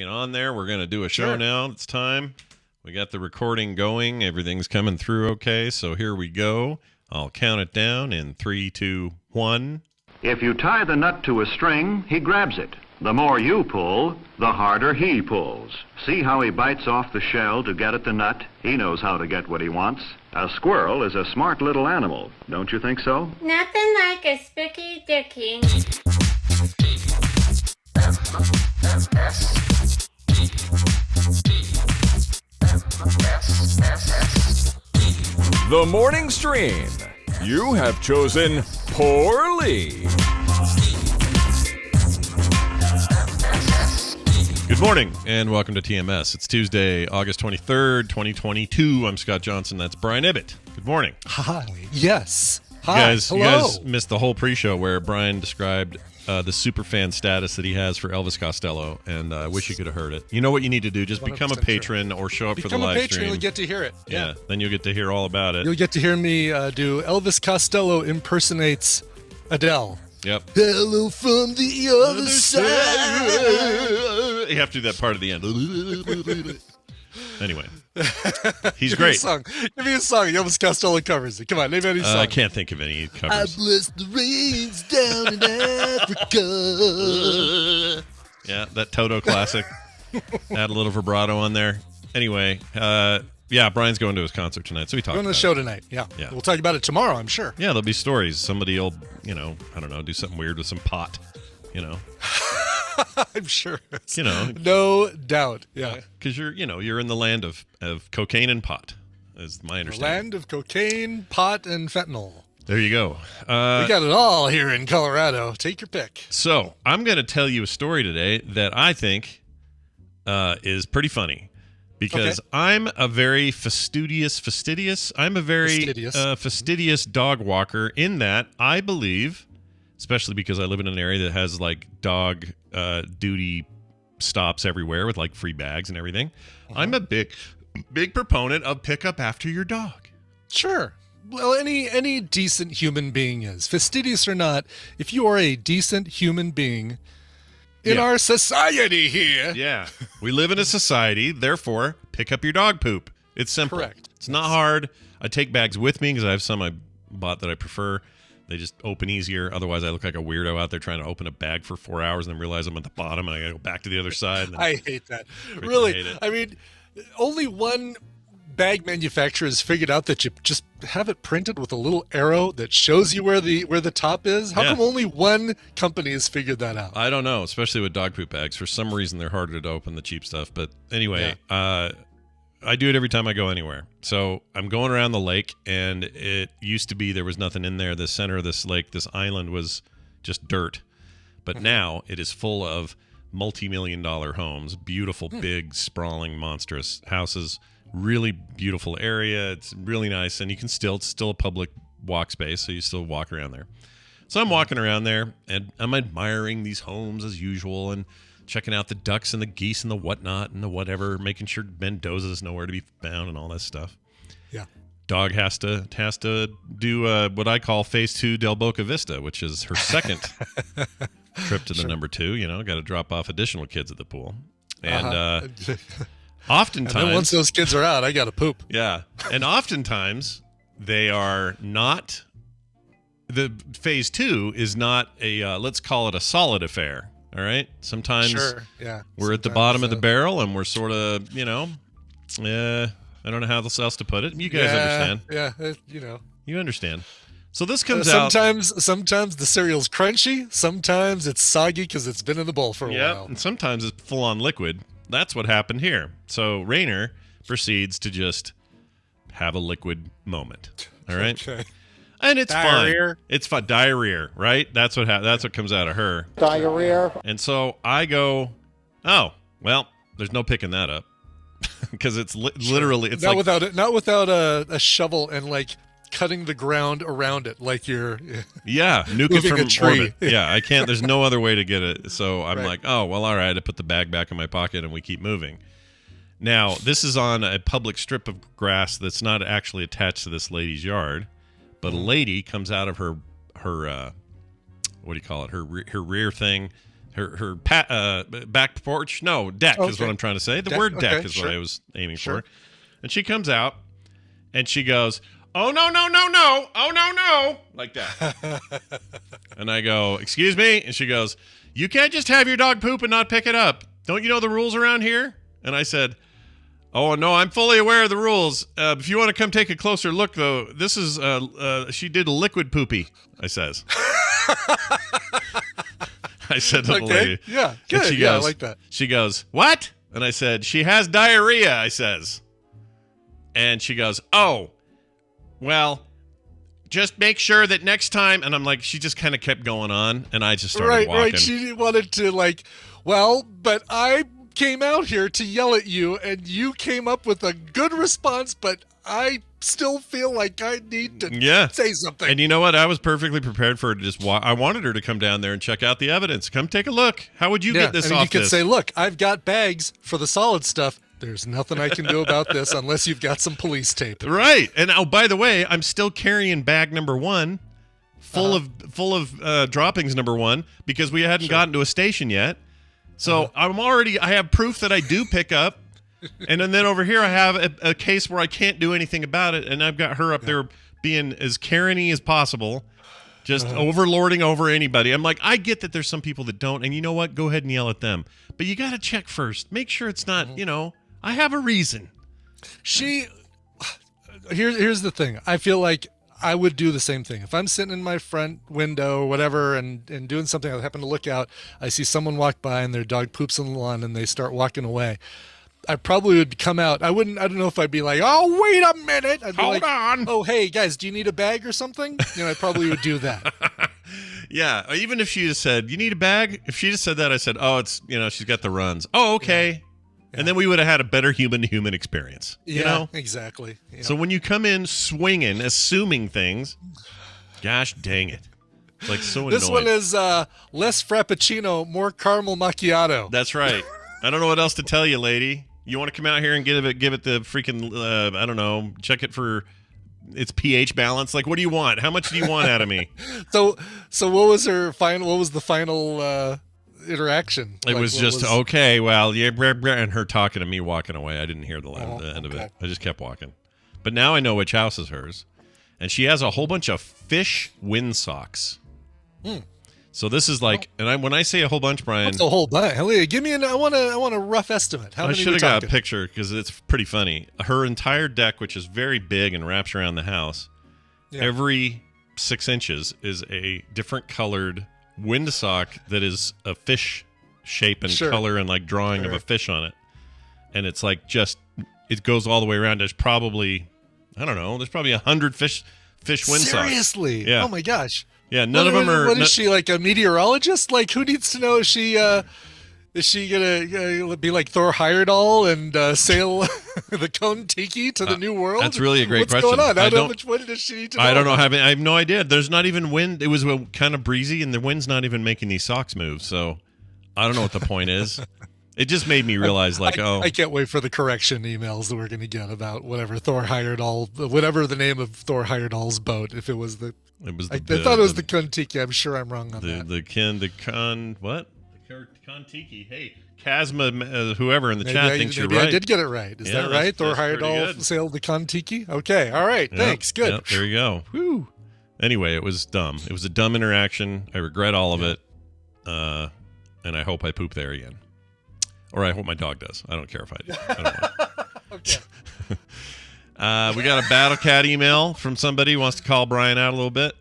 On there. We're going to do a show now. It's time. We got the recording going. Everything's coming through okay. So here we go. I'll count it down in 3, 2, 1. If you tie the nut to a string, he grabs it. The more you pull, the harder he pulls. See how he bites off the shell to get at the nut? He knows how to get what he wants. A squirrel is a smart little animal. Don't you think so? Nothing like a spooky dookie. The Morning Stream. You have chosen poorly. Good morning and welcome to TMS. It's Tuesday, August 23rd, 2022. I'm Scott Johnson. That's Brian Ibbett. Good morning. Hi. Yes. Hi. You guys missed the whole pre-show where Brian described the super fan status that he has for Elvis Costello, and I wish you could have heard it. You know what you need to do? Just become a patron or show up for the live stream. Become a patron, you'll get to hear it. Yeah, then you'll get to hear all about it. You'll get to hear me do Elvis Costello impersonates Adele. Yep. Hello from the other side. You have to do that part at the end. Anyway, he's great. Give me a song. Elvis Costello covers it. Come on, name any song. I can't think of any covers. I bless the rains down in Africa. Yeah, that Toto classic. Add a little vibrato on there. Anyway, yeah, Brian's going to his concert tonight, so we talked about it. Going to the show tonight, yeah. We'll talk about it tomorrow, I'm sure. Yeah, there'll be stories. Somebody will, I don't know, do something weird with some pot, I'm sure. No doubt, yeah. Because you're in the land of cocaine and pot, is my understanding. The land of cocaine, pot, and fentanyl. There you go. We got it all here in Colorado. Take your pick. So, I'm going to tell you a story today that I think is pretty funny. Because I'm a very fastidious dog walker in that I believe, especially because I live in an area that has like dog duty stops everywhere with like free bags and everything. I'm a big proponent of pick up after your dog. Sure. Well, any decent human being is. Fastidious or not, if you are a decent human being in our society here. Yeah. We live in a society, therefore, pick up your dog poop. It's simple. Correct. It's not hard. I take bags with me because I have some I bought that I prefer. They just open easier. Otherwise, I look like a weirdo out there trying to open a bag for 4 hours and then realize I'm at the bottom and I got to go back to the other side. I hate that. Really. I mean, only one bag manufacturer has figured out that you just have it printed with a little arrow that shows you where the top is. How come only one company has figured that out? I don't know, especially with dog poop bags. For some reason, they're harder to open, the cheap stuff. But anyway, I do it every time I go anywhere. So I'm going around the lake, and it used to be there was nothing in there. The center of this lake, this island, was just dirt. But now it is full of multi-million-dollar homes, beautiful, big, sprawling, monstrous houses. Really beautiful area. It's really nice, and it's still a public walk space, so you still walk around there. So I'm walking around there, and I'm admiring these homes as usual, and checking out the ducks and the geese and the whatnot and the whatever, making sure Mendoza's nowhere to be found and all that stuff. Yeah. Dog has to do what I call Phase 2 Del Boca Vista, which is her second trip to the number 2. Got to drop off additional kids at the pool, and. Oftentimes, and then once those kids are out, I got to poop. Yeah. And oftentimes, they are not. The Phase 2 is not a, let's call it a solid affair. All right? Sometimes we're at the bottom of the barrel and we're sort of, I don't know how else to put it. You guys understand. Yeah, You understand. So this comes out. Sometimes the cereal's crunchy. Sometimes it's soggy because it's been in the bowl for a while. And sometimes it's full on liquid. That's what happened here. So Rainer proceeds to just have a liquid moment. All right, and it's fine. It's fun. Diarrhea, right? That's what comes out of her. Diarrhea. And so I go, oh well, there's no picking that up because it's literally it's not without a shovel and like cutting the ground around it like you're nuke it from a tree. Orbit. I can't. There's no other way to get it. So I'm like, oh well, all right. I put the bag back in my pocket and we keep moving. Now this is on a public strip of grass that's not actually attached to this lady's yard, but a lady comes out of her what do you call it? Her rear thing, back porch. No, deck is what I'm trying to say. The word deck is what I was aiming for. And she comes out and she goes, "Oh, no, no, no, no. Oh, no, no." Like that. And I go, "Excuse me?" And she goes, "You can't just have your dog poop and not pick it up. Don't you know the rules around here?" And I said, "Oh, no, I'm fully aware of the rules. If you want to come take a closer look, though, this is, she did a liquid poopy," I says. I said to the lady. Yeah, good. She goes, I like that. She goes, "What?" And I said, "She has diarrhea," I says. And she goes, "Oh, well, just make sure that next time," and I'm like, she just kind of kept going on, and I just started walking. Right. She wanted to but I came out here to yell at you, and you came up with a good response, but I still feel like I need to say something. And you know what? I was perfectly prepared for her to just walk. I wanted her to come down there and check out the evidence. Come take a look. How would you get this off You could say, "Look, I've got bags for the solid stuff. There's nothing I can do about this unless you've got some police tape." Right. And by the way, I'm still carrying bag number 1 full of droppings number 1 because we hadn't gotten to a station yet. So I have proof that I do pick up. And then over here I have a case where I can't do anything about it, and I've got her up there being as Karen-y as possible, just overlording over anybody. I'm like, I get that there's some people that don't, and you know what? Go ahead and yell at them. But you got to check first. Make sure it's not, I have a reason. Here's the thing. I feel like I would do the same thing. If I'm sitting in my front window or whatever and doing something, I happen to look out, I see someone walk by and their dog poops on the lawn and they start walking away. I probably would come out. I don't know if I'd be like, "Oh, wait a minute." I'd be Hold on. "Oh, hey, guys, do you need a bag or something?" I probably would do that. Yeah. Even if she just said, "You need a bag?" If she just said that, I said, "Oh, it's, she's got the runs." "Oh, okay." Yeah. And then we would have had a better human-to-human experience. Exactly. Yeah. So when you come in swinging, assuming things, gosh dang it. It's like so annoying. This one is less frappuccino, more caramel macchiato. That's right. I don't know what else to tell you, lady. You want to come out here and give it the freaking, I don't know, check it for its pH balance? Like, what do you want? How much do you want out of me? So what was the final interaction? It was just, okay, well, yeah, and her talking to me walking away. I didn't hear the end of it. I just kept walking. But now I know which house is hers. And she has a whole bunch of fish wind socks. So this is like, when I say a whole bunch, Brian, what's a whole bunch? Give me I want a rough estimate. How many? I should have got a picture because it's pretty funny. Her entire deck, which is very big and wraps around the house, every 6 inches is a different colored windsock that is a fish shape and color and like drawing of a fish on it. And it's like it goes all the way around. There's probably, I don't know, there's probably 100 fish windsocks. Seriously? Yeah. Oh my gosh. Yeah, none of them are. What is she, like a meteorologist? Like, who needs to know? Is she gonna be like Thor Heyerdahl and sail the Kon-Tiki to the New World? That's really a great question. What's going on? How much wind does she need to know? I don't know. I have no idea. There's not even wind. It was kind of breezy, and the wind's not even making these socks move. So I don't know what the point is. It just made me realize, I can't wait for the correction emails that we're going to get about whatever the name of Thor Heyerdahl's boat. If it was the. I thought it was the Kon-Tiki. I'm sure I'm wrong on that. The Kon-Tiki. Hey, Kazma, whoever in the chat thinks you're right. I did get it right. Is that right? Thor Heyerdahl sailed the Kon-Tiki? Okay. All right. Thanks. Good. Yep, there you go. Whew. Anyway, it was dumb. It was a dumb interaction. I regret all of it. And I hope I poop there again. Or I hope my dog does. I don't care if I do. I don't know. Okay. We got a Battle Cat email from somebody who wants to call Brian out a little bit.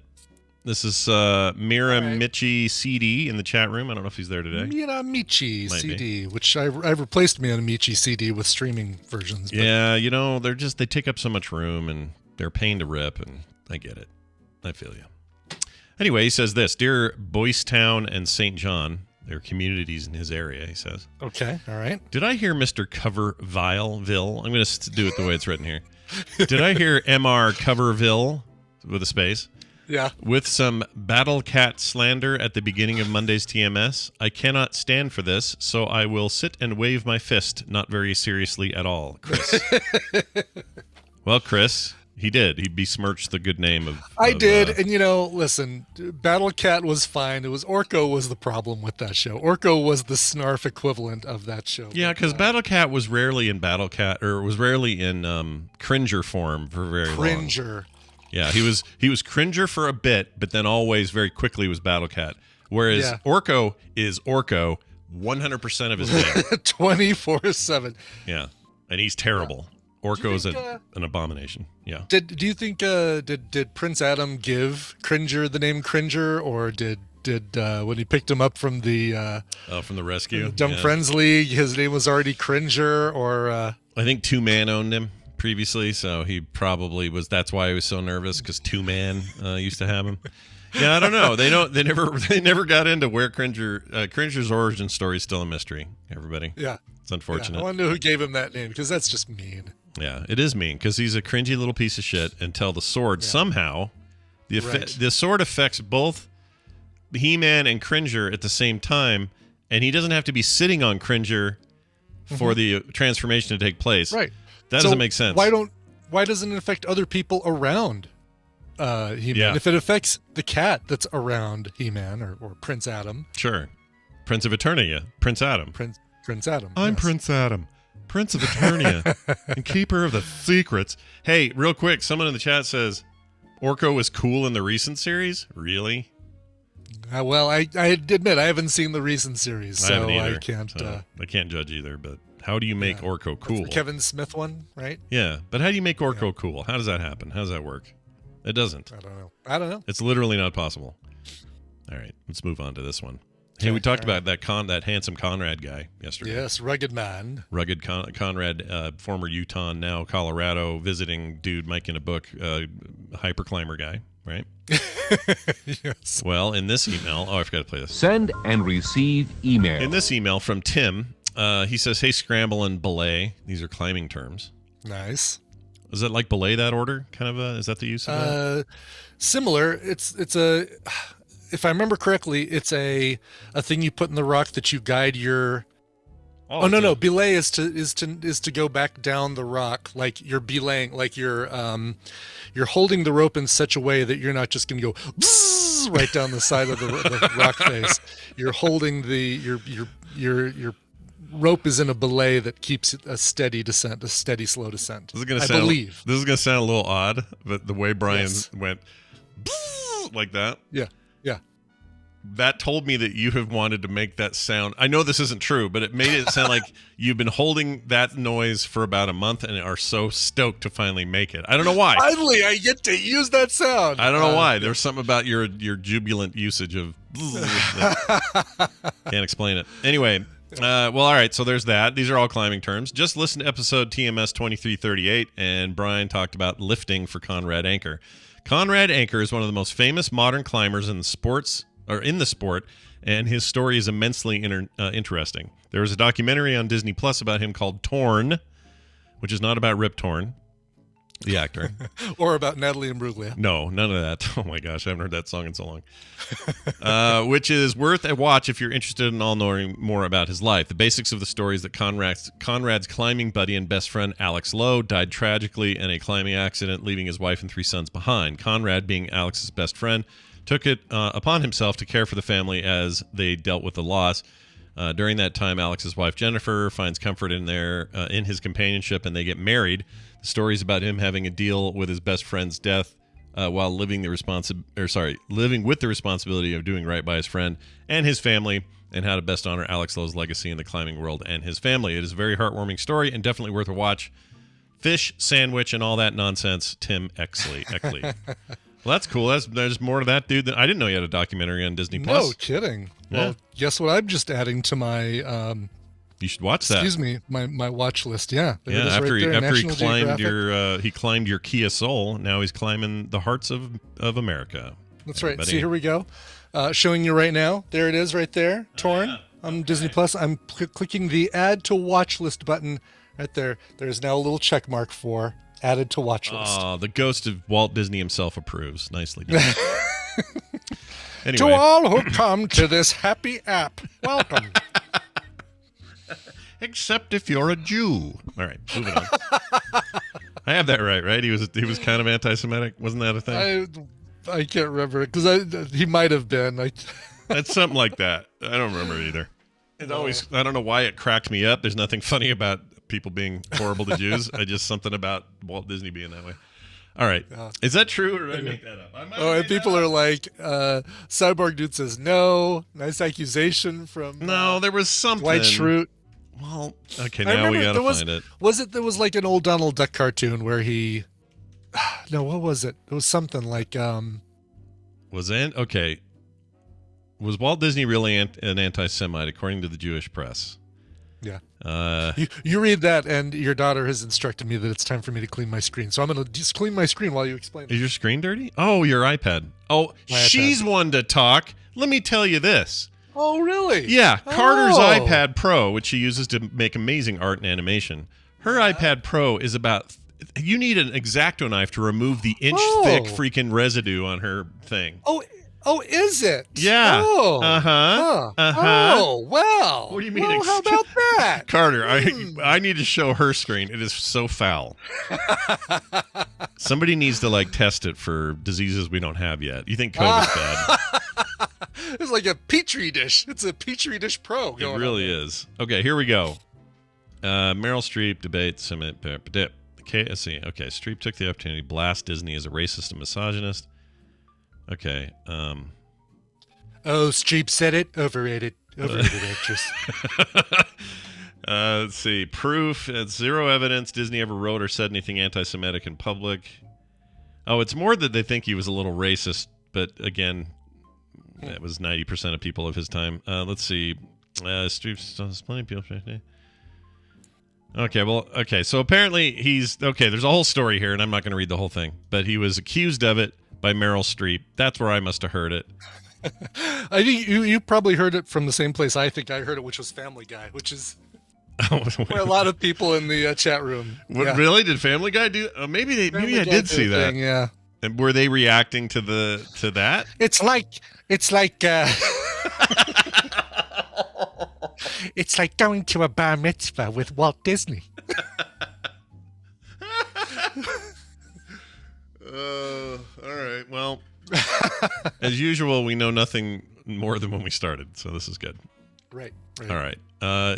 This is Mira Michi CD in the chat room. I don't know if he's there today. Mira Michi CD, which I've replaced Mira Michi CD with streaming versions. But. Yeah, they take up so much room and they're a pain to rip, and I get it. I feel you. Anyway, he says this: Dear Boyce Town and St. John, they're communities in his area, he says. Okay, all right. Did I hear Mr. Coverville? I'm going to do it the way it's written here. Did I hear Mr. Coverville with a space? Yeah. With some Battle Cat slander at the beginning of Monday's TMS? I cannot stand for this, so I will sit and wave my fist, not very seriously at all, Chris. Well, Chris, He did. He besmirched the good name of. I did, and listen, Battle Cat was fine. It was Orko was the problem with that show. Orko was the snarf equivalent of that show. Yeah, because Battle Cat was rarely in Battle Cat, or was rarely in Cringer form for very long. Cringer. Yeah, he was Cringer for a bit, but then always very quickly was Battle Cat. Whereas Orko is Orko 100% of his day. 24/7. Yeah, and he's terrible. Orko is an abomination. Yeah. Do you think did Prince Adam give Cringer the name Cringer, or did when he picked him up from the from the rescue Dumb Friends League, his name was already Cringer? Or I think Two Man owned him previously, so he probably was. That's why he was so nervous, because Two Man used to have him. Yeah, I don't know. They never got into where Cringer's origin story is still a mystery. Everybody. Yeah. It's unfortunate. Yeah, I want to know who gave him that name, because that's just mean. Yeah, it is mean, because he's a cringy little piece of shit until the sword somehow the sword affects both He-Man and Cringer at the same time, and he doesn't have to be sitting on Cringer for the transformation to take place. Right. That doesn't make sense. Why doesn't it affect other people around He-Man? Yeah. If it affects the cat that's around He-Man or Prince Adam. Sure. Prince of Eternia, Prince Adam. Prince Adam. I'm yes. Prince Adam, Prince of Eternia, and keeper of the secrets. Hey, real quick, someone in the chat says, Orko was cool in the recent series? Really? Well, I admit I haven't seen the recent series, so I can't. I can't judge either. But how do you make Orko cool? That's the Kevin Smith one, right? Yeah, but how do you make Orko cool? How does that happen? How does that work? It doesn't. I don't know. It's literally not possible. All right, let's move on to this one. Hey, we talked about that handsome Conrad guy yesterday. Yes, rugged man. Rugged Conrad, former Utah, now Colorado, visiting dude, Mike in a book, hyper climber guy, right? Yes. Well, in this email, I forgot to play this. Send and receive email. In this email from Tim, he says, "Hey, scramble and belay." These are climbing terms. Nice. Is it like belay that order? Kind of is that the use of that? Similar. It's a. If I remember correctly, it's a thing you put in the rock that you guide your. Oh no! Belay is to go back down the rock, like you're belaying, like you're holding the rope in such a way that you're not just going to go right down the side of the rock face. You're holding your rope is in a belay that keeps a steady descent, a steady slow descent. This is going to sound a little odd, but the way Brian went like that. Yeah. That told me that you have wanted to make that sound. I know this isn't true, but it made it sound like you've been holding that noise for about a month and are so stoked to finally make it. I don't know why. Finally, I get to use that sound. I don't know why. There's something about your jubilant usage of. Can't explain it. Anyway, well, all right. So there's that. These are all climbing terms. Just listen to episode TMS 2338, and Brian talked about lifting for Conrad Anker. Conrad Anker is one of the most famous modern climbers in the sport, and his story is immensely interesting. There was a documentary on Disney Plus about him called Torn, which is not about Rip Torn, the actor. Or about Natalie Imbruglia. No, none of that. Oh my gosh, I haven't heard that song in so long. Which is worth a watch if you're interested in all knowing more about his life. The basics of the story is that Conrad's climbing buddy and best friend Alex Lowe died tragically in a climbing accident, leaving his wife and 3 sons behind. Conrad, being Alex's best friend, took it upon himself to care for the family as they dealt with the loss. During that time, Alex's wife Jennifer finds comfort in his companionship, and they get married. The story is about him having a deal with his best friend's death while living with the responsibility of doing right by his friend and his family, and how to best honor Alex Lowe's legacy in the climbing world and his family. It is a very heartwarming story and definitely worth a watch. Fish, sandwich, and all that nonsense. Tim Eckley. Well, that's cool. There's more to that, dude. I didn't know you had a documentary on Disney Plus. No kidding. Yeah. Well, guess what? I'm just adding to my. You should watch that. Excuse me, my watch list. Yeah. Yeah. After he climbed your Kia Soul, now he's climbing the hearts of America. That's right. See, here we go. Showing you right now. There it is, right there. Torn on Disney Plus. I'm clicking the Add to Watch List button right there. There's now a little check mark for added to watch list. Oh, the ghost of Walt Disney himself approves. Nicely done. Anyway. To all who come to this happy app, welcome. Except if you're a Jew. All right, moving on. I have that right? He was kind of anti-Semitic. Wasn't that a thing? I can't remember because he might have been. That's something like that. I don't remember either. It always. I don't know why it cracked me up. There's nothing funny about people being horrible to Jews. Just something about Walt Disney being that way. All right. Is that true or did I make that up? And people are like, Cyborg Dude says no. Nice accusation from No, there was something. Dwight Schrute. Well, okay, now we gotta find it. There was like an old Donald Duck cartoon where he no, what was it? It was something like Was Walt Disney really an anti-Semite according to the Jewish press? Yeah. You read that, and your daughter has instructed me that it's time for me to clean my screen. So I'm going to just clean my screen while you explain it. Is your screen dirty? Oh, your iPad. Oh, she's one to talk. Let me tell you this. Oh, really? Yeah. Carter's iPad Pro, which she uses to make amazing art and animation. Her iPad Pro is about... You need an X-Acto knife to remove the inch-thick freaking residue on her thing. Oh, is it? Yeah. Oh. Uh-huh. Oh, wow. What do you mean? Well, how about that? Carter, I need to show her screen. It is so foul. Somebody needs to test it for diseases we don't have yet. You think COVID's bad? It's like a Petri dish. It's a Petri dish Pro. It really is. Okay, here we go. Meryl Streep debates. Let's see. Okay, Streep took the opportunity to blast Disney as a racist and misogynist. Okay. Streep said it. Overrated actress. Let's see. Proof. It's zero evidence Disney ever wrote or said anything anti-Semitic in public. Oh, it's more that they think he was a little racist, but again, that was 90% of people of his time. Let's see. Streep's plenty of people. Okay. So apparently there's a whole story here, and I'm not going to read the whole thing, but he was accused of it by Meryl Streep. That's where I must have heard it. I think you probably heard it from the same place I think I heard it, which was Family Guy, which is where a lot of people in the chat room. What, really? Did Family Guy do? Maybe I did see that. Yeah. And were they reacting to that? It's like it's like going to a bar mitzvah with Walt Disney. All right. Well, as usual, we know nothing more than when we started, so this is good. Right. All right.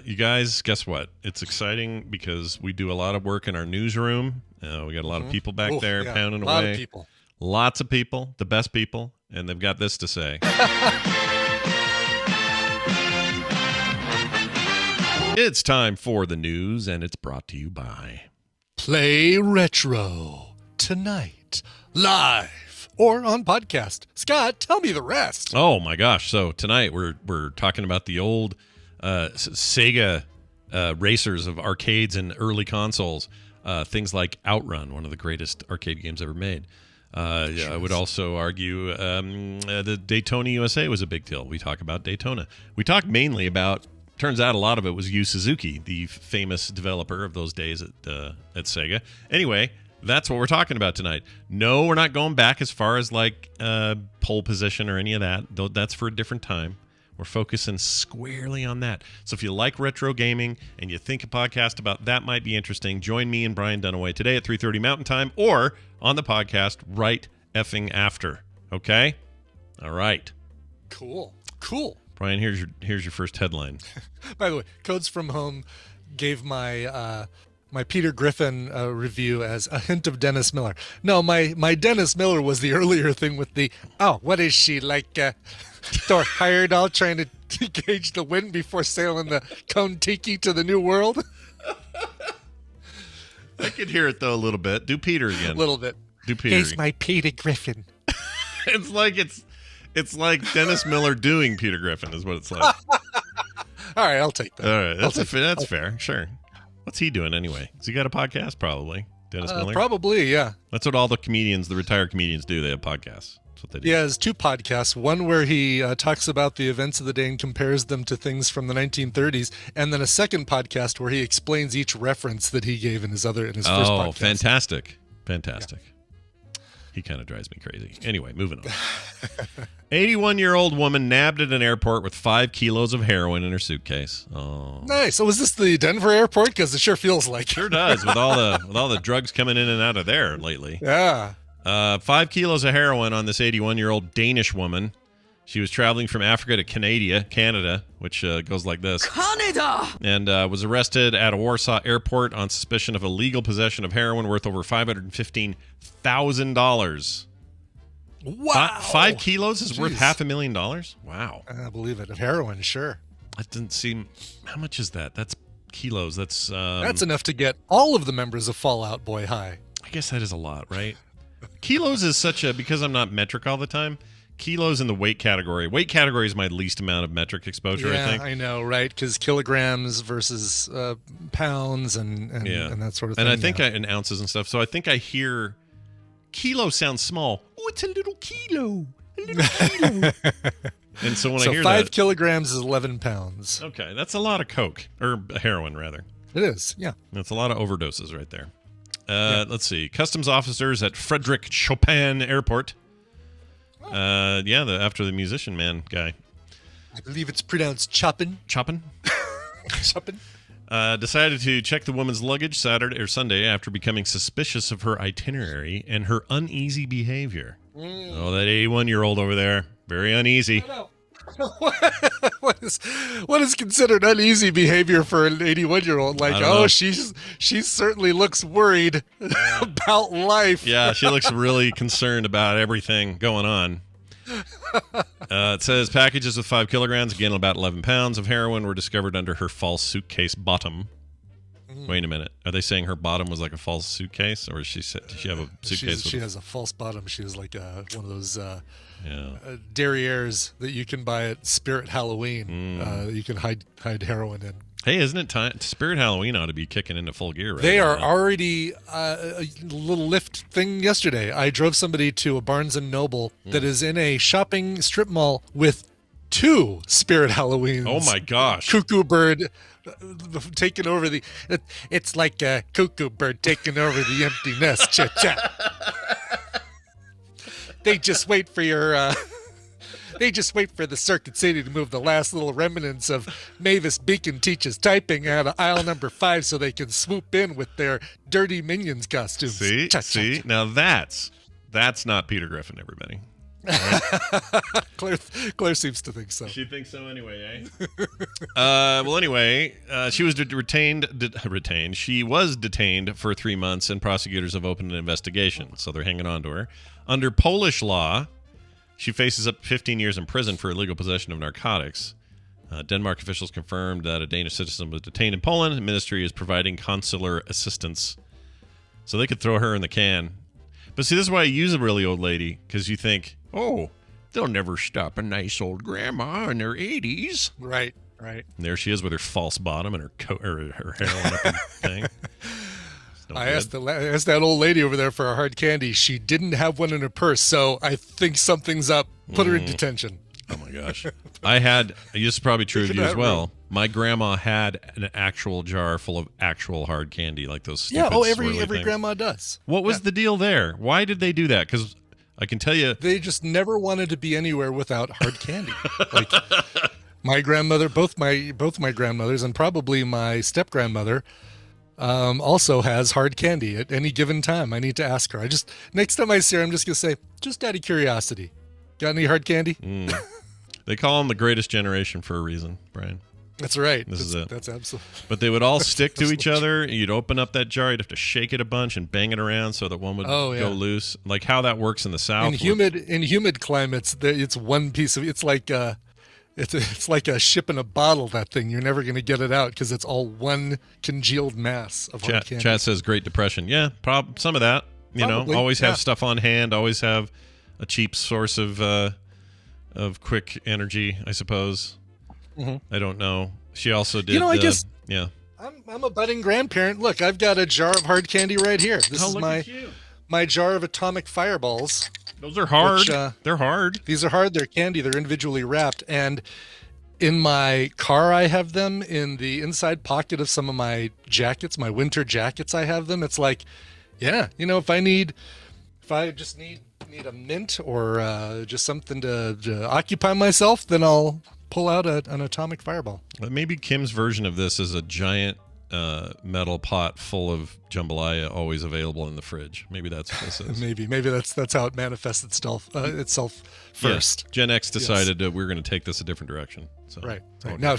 You guys, guess what? It's exciting because we do a lot of work in our newsroom. We got a lot of people back there pounding away. A lot of people. Lots of people, the best people, and they've got this to say. It's time for the news, and it's brought to you by Play Retro tonight, live or on podcast. Scott, tell me the rest. Oh my gosh! So tonight we're talking about the old Sega racers of arcades and early consoles. Things like Outrun, one of the greatest arcade games ever made. I would also argue the Daytona USA was a big deal. We talk about Daytona. We talk mainly about. Turns out a lot of it was Yu Suzuki, the famous developer of those days at Sega. Anyway, that's what we're talking about tonight. No, we're not going back as far as pole position or any of that. That's for a different time. We're focusing squarely on that. So if you like retro gaming and you think a podcast about that might be interesting, join me and Brian Dunaway today at 3:30 Mountain Time or on the podcast right effing after. Okay? All right. Cool. Brian, here's your first headline. By the way, Codes from Home gave my my Peter Griffin review as a hint of Dennis Miller. No, my Dennis Miller was the earlier thing with the, what is she, like Thor Heyerdahl trying to gauge the wind before sailing the Kon-Tiki to the New World? I could hear it, though, a little bit. Do Peter again. A little bit. Do Peter He's my Peter Griffin. It's like Dennis Miller doing Peter Griffin is what it's like. All right, I'll take that. All right, that's fair. Sure. What's he doing anyway? Has he got a podcast? Probably. Dennis Miller? Probably, yeah. That's what all the retired comedians do. They have podcasts. That's what they do. Yeah, there's two podcasts. One where he talks about the events of the day and compares them to things from the 1930s, and then a second podcast where he explains each reference that he gave in his first podcast. Oh, fantastic. He kind of drives me crazy. Anyway, moving on. 81-year-old woman nabbed at an airport with 5 kilos of heroin in her suitcase. Oh, Nice. So was this the Denver airport? Because it sure feels like sure does with all the drugs coming in and out of there lately. Yeah. 5 kilos of heroin on this 81-year-old Danish woman. She was traveling from Africa to Canada, which goes like this. Canada! And was arrested at a Warsaw airport on suspicion of illegal possession of heroin worth over $515,000. Wow. 5 kilos is worth $500,000? Wow. I believe it. Of heroin, sure. That didn't seem... How much is that? That's kilos. That's enough to get all of the members of Fallout Boy high. I guess that is a lot, right? Kilos is such a... Because I'm not metric all the time... Kilos in the weight category. Weight category is my least amount of metric exposure, I think. I know, right? Because kilograms versus pounds and that sort of thing. And I think in ounces and stuff. So I think I hear kilo sounds small. Oh, it's a little kilo. A little kilo. And so when I hear 5 that, kilograms is 11 pounds. Okay, that's a lot of coke. Or heroin, rather. It is, yeah. That's a lot of overdoses right there. Let's see. Customs officers at Frederick Chopin Airport. After the musician man guy. I believe it's pronounced Chopin. Chopin? Chopin. Decided to check the woman's luggage Saturday or Sunday after becoming suspicious of her itinerary and her uneasy behavior. Oh, that 81-year-old over there. Very uneasy. What is considered uneasy behavior for an 81-year-old? Like, she certainly looks worried about life. Yeah, she looks really concerned about everything going on. It says packages with 5 kilograms, again about 11 pounds of heroin, were discovered under her false suitcase bottom. Wait a minute. Are they saying her bottom was like a false suitcase, or does she have a suitcase? She has a false bottom. She has like one of those derrieres that you can buy at Spirit Halloween. You can hide heroin in. Hey, isn't it time? Spirit Halloween ought to be kicking into full gear right They now. are already a little lift thing yesterday. I drove somebody to a Barnes & Noble that is in a shopping strip mall with 2 Spirit Halloweens. Oh, my gosh. Cuckoo bird taking over the... It's like a cuckoo bird taking over the empty nest. Cha-cha. They just wait for your... They just wait for the Circuit City to move the last little remnants of Mavis Beacon Teaches Typing out of aisle number 5 so they can swoop in with their dirty Minions costumes. See? Now that's not Peter Griffin, everybody. Right? Claire seems to think so. She thinks so anyway, eh? Anyway, she was retained. She was detained for 3 months, and prosecutors have opened an investigation, so they're hanging on to her. Under Polish law, she faces up to 15 years in prison for illegal possession of narcotics. Denmark officials confirmed that a Danish citizen was detained in Poland. The ministry is providing consular assistance. So they could throw her in the can. But see, this is why you use a really old lady, because you think, oh, they'll never stop a nice old grandma in their 80s. Right. And there she is with her false bottom and her heroin up and thing. I asked that old lady over there for a hard candy. She didn't have one in her purse, so I think something's up. Put her in detention. Oh, my gosh. This is probably true of you as well. My grandma had an actual jar full of actual hard candy, like those stupid every things. grandma does. What was the deal there? Why did they do that? Because I can tell you... They just never wanted to be anywhere without hard candy. Like my grandmother, both my grandmothers, and probably my step-grandmother... also has hard candy at any given time. I need to ask her. Next time I see her, I'm just going to say, just out of curiosity, got any hard candy? They call them the greatest generation for a reason, Brian. That's right. This is it. That's absolutely. But they would all stick to each other. You'd open up that jar. You'd have to shake it a bunch and bang it around so that one would go loose. Like how that works in the South. In humid climates, it's one piece of. It's like it's like a ship in a bottle. That thing. You're never going to get it out because it's all one congealed mass of hard candy. Chat says Great Depression. Yeah, some of that. Probably, always have stuff on hand. Always have a cheap source of quick energy, I suppose. I don't know. She also did. I guess. Yeah. I'm a budding grandparent. Look, I've got a jar of hard candy right here. This is my jar of atomic fireballs. Those are hard. They're hard. These are hard. They're candy. They're individually wrapped. And in my car, I have them. In the inside pocket of some of my jackets, my winter jackets, I have them. It's like, if I need If I just need a mint or just something to occupy myself, then I'll pull out an atomic fireball. Maybe Kim's version of this is a giant metal pot full of jambalaya always available in the fridge. Maybe that's what this is. maybe that's how it manifests itself first. Yeah. Gen X decided we're going to take this a different direction. So, Right. Now,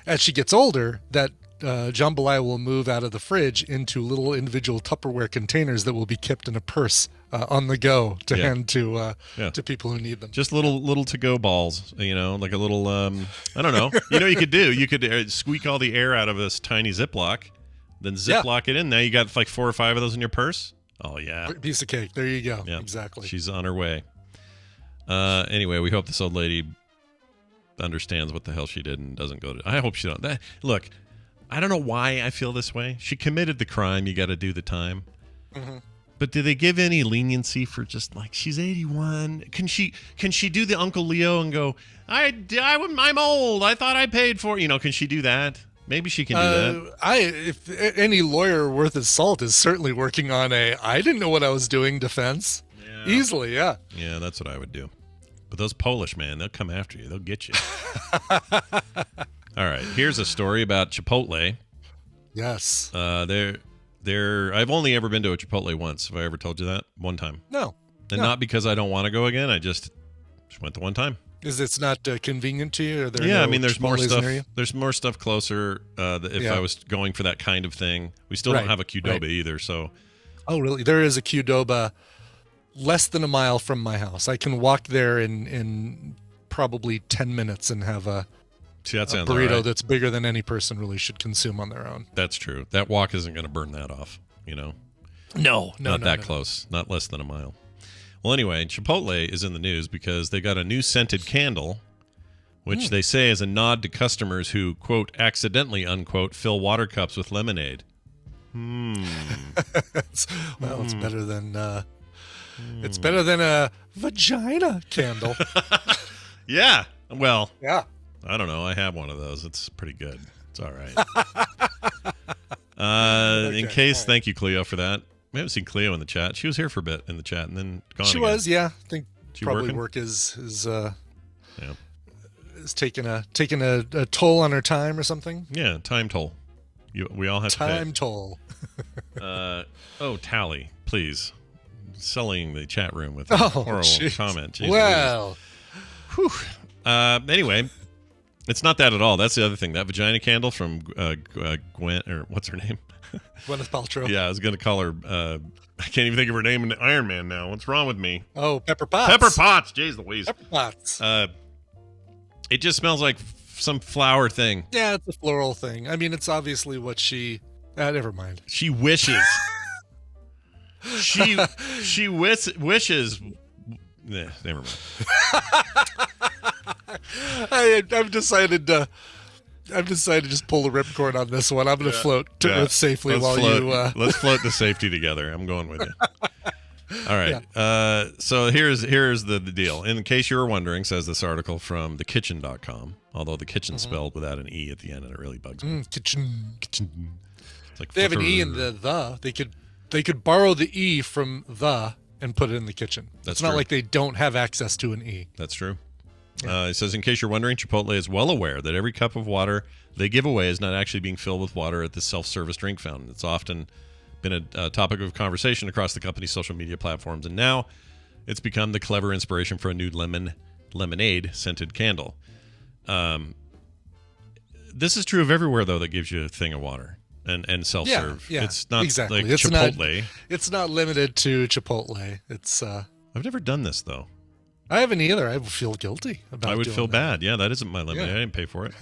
as she gets older, that jambalaya will move out of the fridge into little individual Tupperware containers that will be kept in a purse on the go to hand to people who need them. Just little to-go balls, like a little, I don't know. You could do? You could squeak all the air out of this tiny Ziploc, then Ziploc it in. Now you got like 4 or 5 of those in your purse. Oh, yeah. Piece of cake. There you go. Yeah. Exactly. She's on her way. Anyway, we hope this old lady understands what the hell she did and doesn't go to... I hope she don't... Look, I don't know why I feel this way. She committed the crime. You got to do the time. Mm-hmm. But do they give any leniency for just like she's 81? Can she do the Uncle Leo and go, I'm old. I thought I paid for it. Can she do that? Maybe she can do that. If any lawyer worth his salt is certainly working on I didn't know what I was doing defense. Yeah. Easily, yeah. Yeah, that's what I would do. But those Polish, man, they'll come after you. They'll get you. All right, here's a story about Chipotle. Yes. I've only ever been to a Chipotle once. Have I ever told you that? One time. No. And not because I don't want to go again. I just went the one time. Is it's not convenient to you? Or there's Chipotles more stuff. near you? There's more stuff closer. If I was going for that kind of thing, we still don't have a Qdoba either. So. Oh, really? There is a Qdoba less than a mile from my house. I can walk there in probably 10 minutes and have a burrito that's bigger than any person really should consume on their own. That's true. That walk isn't going to burn that off, No. Not that close. Not less than a mile. Well, anyway, Chipotle is in the news because they got a new scented candle, which they say is a nod to customers who, quote, accidentally, unquote, fill water cups with lemonade. It's better than it's better than a vagina candle. Yeah. Well. Yeah. I don't know. I have one of those. It's pretty good. It's all right. Thank you, Cleo, for that. We haven't seen Cleo in the chat. She was here for a bit in the chat and then gone. She again. was, yeah. I think she probably working? work is taking a toll on her time or something. Yeah, time toll. We all have time to pay. toll. Tally, please. Sullying the chat room with horrible comment. Jeez, well. Whew. Anyway, it's not that at all. That's the other thing. That vagina candle from Gwen, or what's her name? Gwyneth Paltrow. Yeah, I was going to call her. I can't even think of her name in Iron Man now. What's wrong with me? Oh, Pepper Potts. Pepper Potts. Jeez Louise. Pepper Potts. It just smells like some flower thing. Yeah, it's a floral thing. I mean, it's obviously what she. Never mind. She wishes. she wishes. Nah, never mind. I've decided to just pull the ripcord on this one. I'm going to float to Earth safely Let's float to safety together. I'm going with you. All right. Yeah. So here's the deal. In case you were wondering, says this article from thekitchen.com, although the kitchen spelled without an E at the end, and it really bugs me. Kitchen. It's like they have an E in the. They could borrow the E from the and put it in the kitchen. It's not like they don't have access to an E. That's true. Yeah. It says, in case you're wondering, Chipotle is well aware that every cup of water they give away is not actually being filled with water at the self-service drink fountain. It's often been a topic of conversation across the company's social media platforms, and now it's become the clever inspiration for a new lemonade scented candle. This is true of everywhere, though, that gives you a thing of water and self-serve. Yeah, it's not exactly. like Chipotle. It's not limited to Chipotle. It's. I've never done this, though. I haven't either. I would feel guilty about it. I would feel bad. Yeah, that isn't my lemonade. I didn't pay for it.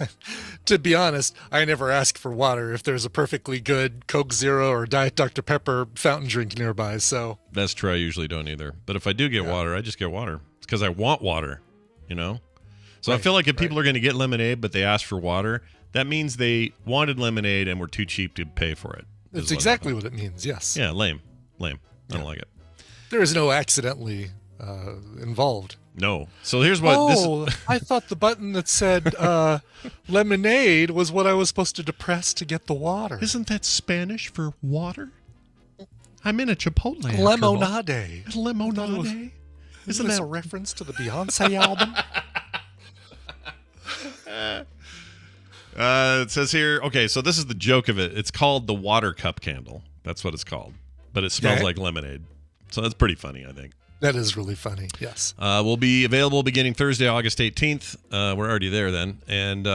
To be honest, I never ask for water if there's a perfectly good Coke Zero or Diet Dr. Pepper fountain drink nearby. So that's true. I usually don't either. But if I do get water, I just get water. It's because I want water, So I feel like if people are going to get lemonade, but they ask for water, that means they wanted lemonade and were too cheap to pay for it. That's exactly what it means. Yes. Yeah. Lame. I don't like it. There is no accidentally involved. No. So here's what I thought the button that said lemonade was what I was supposed to depress to get the water. Isn't that Spanish for water? I'm in a Chipotle. Lemonade. Lemonade. Isn't that a reference to the Beyonce album? It says here, okay, so this is the joke of it. It's called the water cup candle. That's what it's called. But it smells like lemonade. So that's pretty funny, I think. That is really funny, yes. Will be available beginning Thursday, August 18th. We're already there then. And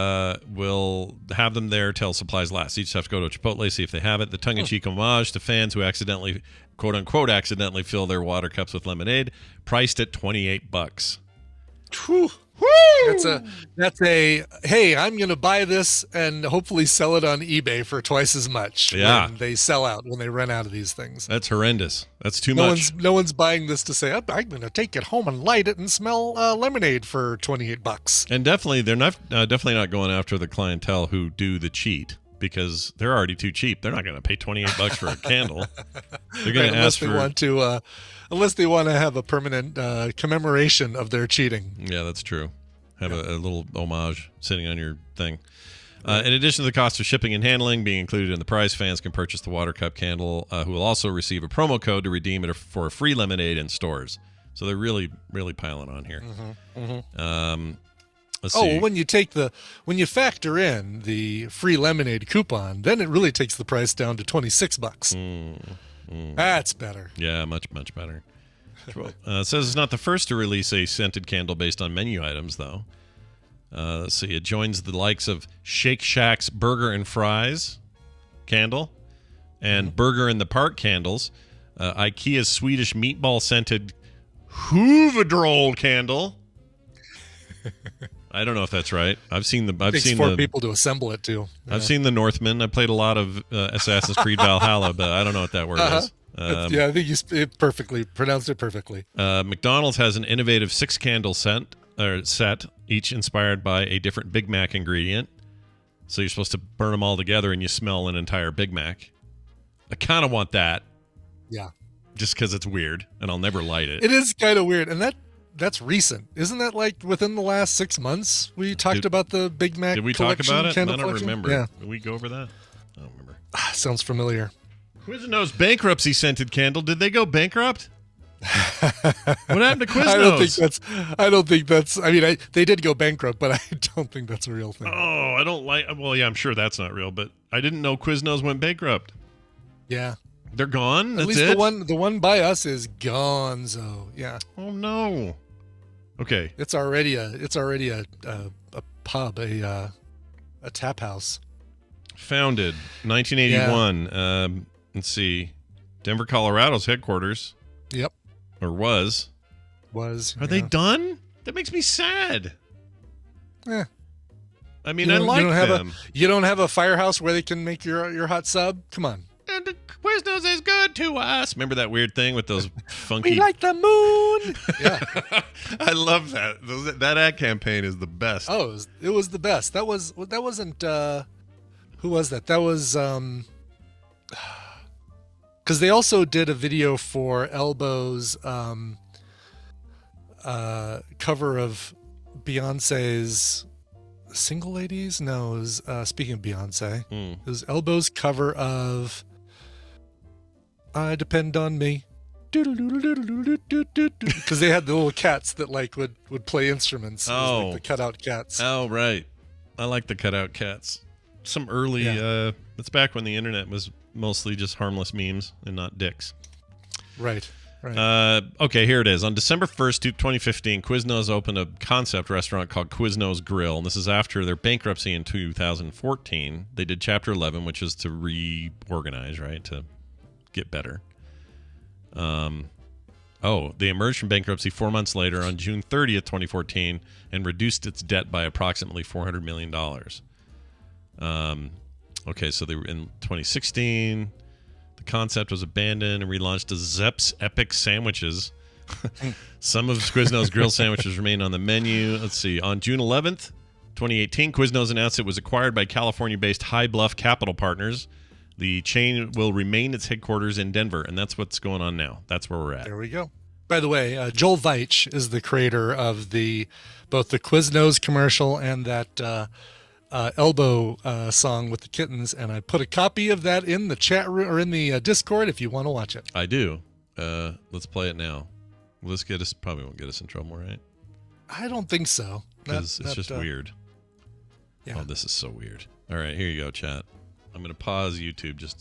we'll have them there till supplies last. You just have to go to Chipotle, see if they have it. The tongue-in-cheek homage to fans who accidentally, quote-unquote, accidentally fill their water cups with lemonade, priced at $28. Whew. That's a hey, I'm going to buy this and hopefully sell it on eBay for twice as much. Yeah. When they sell out, when they run out of these things. That's horrendous. That's too much. No one's buying this to say, I'm going to take it home and light it and smell lemonade for $28. And definitely, they're not definitely not going after the clientele who do the cheat, because they're already too cheap. They're not going to pay $28 for a candle. They're going to ask for unless they want to have a permanent commemoration of their cheating. Yeah, that's true. Have a little homage sitting on your thing. In addition to the cost of shipping and handling being included in the price, fans can purchase the water cup candle, who will also receive a promo code to redeem it for a free lemonade in stores. So they're really, really piling on here. Let's see. Well, when you factor in the free lemonade coupon, then it really takes the price down to $26. That's better. Yeah, much, much better. It says it's not the first to release a scented candle based on menu items, though. Let's see. It joins the likes of Shake Shack's Burger and Fries candle and Burger in the Park candles, IKEA's Swedish meatball scented Hoovedroll candle. I don't know if that's right. I've seen four people to assemble it too. Yeah. I've seen the Northman. I played a lot of Assassin's Creed Valhalla, but I don't know what that word is. I think you pronounced it perfectly. McDonald's has an innovative 6-candle set, each inspired by a different Big Mac ingredient. So you're supposed to burn them all together and you smell an entire Big Mac. I kind of want that. Yeah. Just because it's weird and I'll never light it. It is kind of weird. And that's recent. Isn't that like within the last 6 months we talked about the Big Mac Did we talk about it? I don't collection? remember. Yeah. Did we go over that? I don't remember. Sounds familiar. Quiznos bankruptcy scented candle. Did they go bankrupt? What happened to Quiznos? I don't think that's. I mean, they did go bankrupt, but I don't think that's a real thing. Oh, I don't like. Well, yeah, I'm sure that's not real, but I didn't know Quiznos went bankrupt. Yeah, they're gone. That's At least it? the one by us is gonzo. Yeah. Oh no. Okay. It's already a pub, a tap house. Founded 1981. Yeah. Let's see. Denver, Colorado's headquarters. Yep. Or was. Are they done? That makes me sad. Yeah. I mean, I like them. You don't have a firehouse where they can make your hot sub? Come on. And the Quiznos is good to us. Remember that weird thing with those funky... We like the moon. Yeah. I love that. That ad campaign is the best. Oh, it was the best. That wasn't... who was that? That was... Because they also did a video for Elbow's cover of Beyonce's Single Ladies? No, it was, speaking of Beyonce, it was Elbow's cover of I Depend on Me. Because they had the little cats that would play instruments. Oh. Like the cutout cats. Oh, right. I like the cutout cats. Some early... Yeah. It's back when the internet was mostly just harmless memes and not dicks. Right. Okay, here it is. On December 1st, 2015, Quiznos opened a concept restaurant called Quiznos Grill, and this is after their bankruptcy in 2014. They did Chapter 11, which is to reorganize, right, to get better. They emerged from bankruptcy 4 months later on June 30th, 2014, and reduced its debt by approximately $400 million. Okay, so they were in 2016. The concept was abandoned and relaunched as Zepp's Epic Sandwiches. Some of Quiznos grill sandwiches remain on the menu. Let's see. On June 11th, 2018, Quiznos announced it was acquired by California-based High Bluff Capital Partners. The chain will remain its headquarters in Denver, and that's what's going on now. That's where we're at. There we go. By the way, Joel Veitch is the creator of both the Quiznos commercial and that elbow song with the kittens, and I put a copy of that in the chat room or in the Discord if you want to watch it. I do. Let's play it now. Let's get us. Probably won't get us in trouble, right? I don't think so. Because it's just weird. Yeah. Oh, this is so weird. All right, here you go, chat. I'm going to pause YouTube just